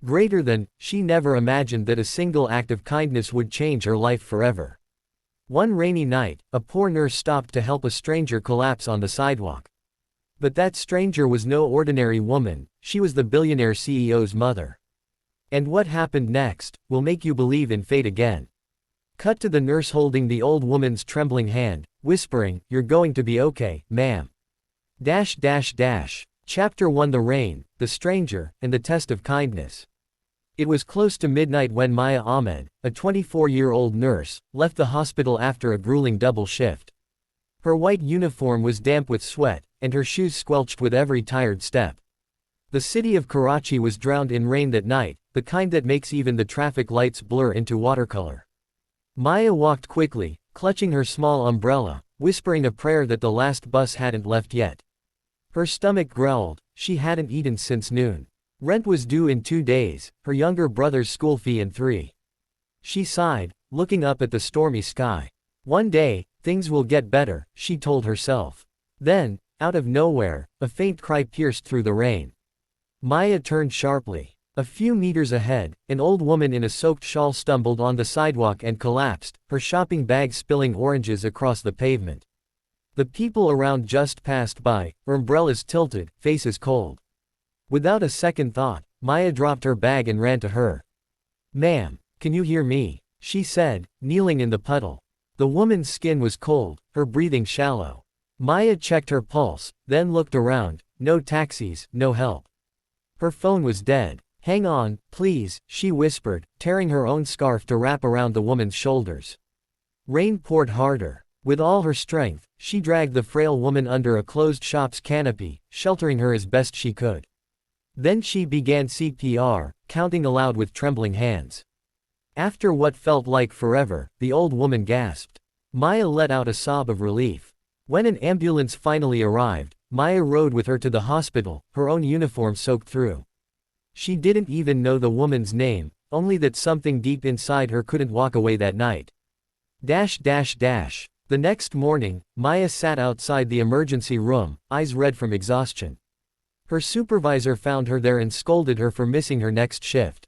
Greater than, she never imagined that a single act of kindness would change her life forever. One rainy night, a poor nurse stopped to help a stranger collapse on the sidewalk. But that stranger was no ordinary woman, she was the billionaire CEO's mother. And what happened next will make you believe in fate again. Cut to the nurse holding the old woman's trembling hand, whispering, "You're going to be okay, ma'am." Chapter 1: The Rain, the Stranger, and the Test of Kindness. It was close to midnight when Maya Ahmed, a 24-year-old nurse, left the hospital after a grueling double shift. Her white uniform was damp with sweat, and her shoes squelched with every tired step. The city of Karachi was drowned in rain that night, the kind that makes even the traffic lights blur into watercolor. Maya walked quickly, clutching her small umbrella, whispering a prayer that the last bus hadn't left yet. Her stomach growled, she hadn't eaten since noon. Rent was due in 2 days, her younger brother's school fee in 3. She sighed, looking up at the stormy sky. One day, things will get better, she told herself. Then, out of nowhere, a faint cry pierced through the rain. Maya turned sharply. A few meters ahead, an old woman in a soaked shawl stumbled on the sidewalk and collapsed, her shopping bag spilling oranges across the pavement. The people around just passed by, umbrellas tilted, faces cold. Without a second thought, Maya dropped her bag and ran to her. "Ma'am, can you hear me?" she said, kneeling in the puddle. The woman's skin was cold, her breathing shallow. Maya checked her pulse, then looked around. No taxis, no help. Her phone was dead. "Hang on, please," she whispered, tearing her own scarf to wrap around the woman's shoulders. Rain poured harder. With all her strength, she dragged the frail woman under a closed shop's canopy, sheltering her as best she could. Then she began CPR, counting aloud with trembling hands. After what felt like forever, the old woman gasped. Maya let out a sob of relief. When an ambulance finally arrived, Maya rode with her to the hospital, her own uniform soaked through. She didn't even know the woman's name, only that something deep inside her couldn't walk away that night. The next morning, Maya sat outside the emergency room, eyes red from exhaustion. Her supervisor found her there and scolded her for missing her next shift.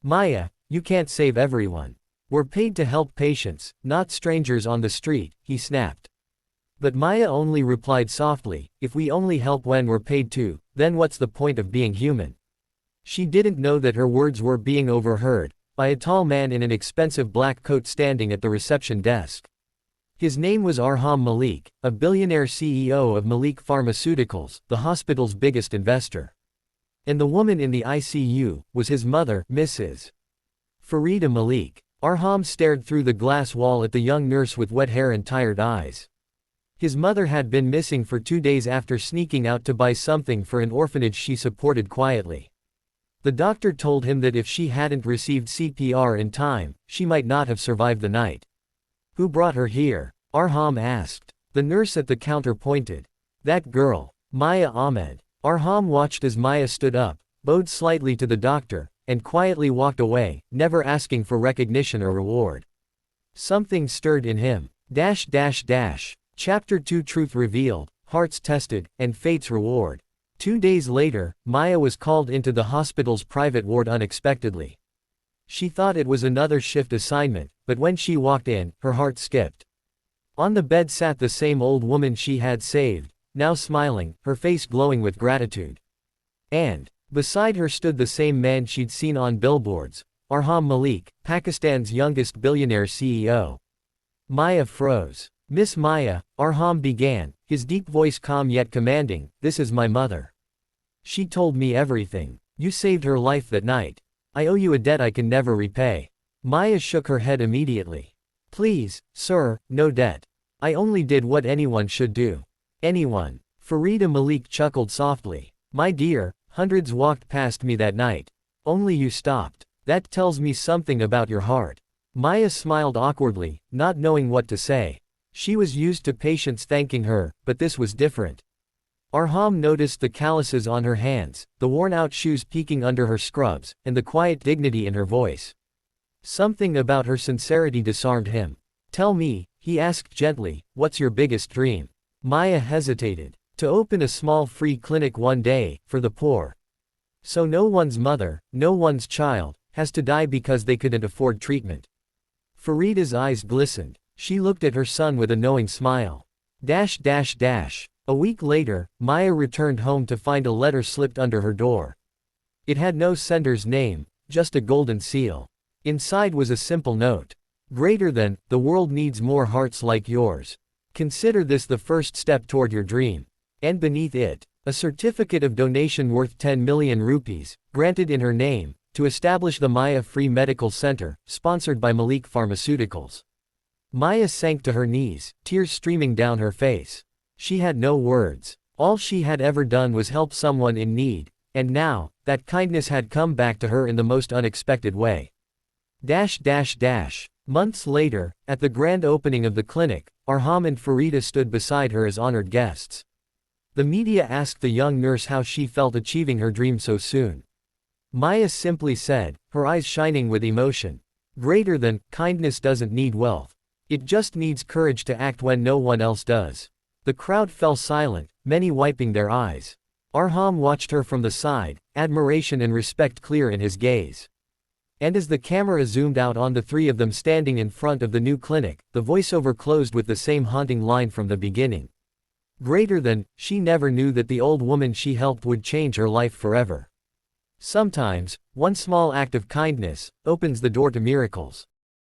"Maya, you can't save everyone. We're paid to help patients, not strangers on the street," he snapped. But Maya only replied softly, "If we only help when we're paid to, then what's the point of being human?" She didn't know that her words were being overheard by a tall man in an expensive black coat standing at the reception desk. His name was Arham Malik, a billionaire CEO of Malik Pharmaceuticals, the hospital's biggest investor. And the woman in the ICU was his mother, Mrs. Farida Malik. Arham stared through the glass wall at the young nurse with wet hair and tired eyes. His mother had been missing for 2 days after sneaking out to buy something for an orphanage she supported quietly. The doctor told him that if she hadn't received CPR in time, she might not have survived the night. "Who brought her here?" Arham asked. The nurse at the counter pointed. "That girl, Maya Ahmed." Arham watched as Maya stood up, bowed slightly to the doctor, and quietly walked away, never asking for recognition or reward. Something stirred in him. Chapter 2: Truth Revealed, Hearts Tested, and Fate's Reward. 2 days later, Maya was called into the hospital's private ward unexpectedly. She thought it was another shift assignment, but when she walked in, her heart skipped. On the bed sat the same old woman she had saved, now smiling, her face glowing with gratitude. And beside her stood the same man she'd seen on billboards, Arham Malik, Pakistan's youngest billionaire CEO. Maya froze. "Miss Maya," Arham began, his deep voice calm yet commanding, "this is my mother. She told me everything. You saved her life that night. I owe you a debt I can never repay." Maya shook her head immediately. "Please, sir, no debt. I only did what anyone should do." "Anyone?" Farida Malik chuckled softly. "My dear, hundreds walked past me that night. Only you stopped. That tells me something about your heart." Maya smiled awkwardly, not knowing what to say. She was used to patients thanking her, but this was different. Arham noticed the calluses on her hands, the worn-out shoes peeking under her scrubs, and the quiet dignity in her voice. Something about her sincerity disarmed him. "Tell me," he asked gently, "what's your biggest dream?" Maya hesitated. "To open a small free clinic one day, for the poor." So no one's mother, no one's child, has to die because they couldn't afford treatment. Farida's eyes glistened. She looked at her son with a knowing smile. A week later, Maya returned home to find a letter slipped under her door. It had no sender's name, just a golden seal. Inside was a simple note. Greater than, the world needs more hearts like yours. Consider this the first step toward your dream. And beneath it, a certificate of donation worth 10 million rupees, granted in her name, to establish the Maya Free Medical Center, sponsored by Malik Pharmaceuticals. Maya sank to her knees, tears streaming down her face. She had no words. All she had ever done was help someone in need, and now, that kindness had come back to her in the most unexpected way. Months later, at the grand opening of the clinic, Arham and Farida stood beside her as honored guests. The media asked the young nurse how she felt achieving her dream so soon. Maya simply said, her eyes shining with emotion, "Greater than, kindness doesn't need wealth. It just needs courage to act when no one else does." The crowd fell silent, many wiping their eyes. Arham watched her from the side, admiration and respect clear in his gaze. And as the camera zoomed out on the three of them standing in front of the new clinic, the voiceover closed with the same haunting line from the beginning. Greater than, she never knew that the old woman she helped would change her life forever. Sometimes, one small act of kindness opens the door to miracles.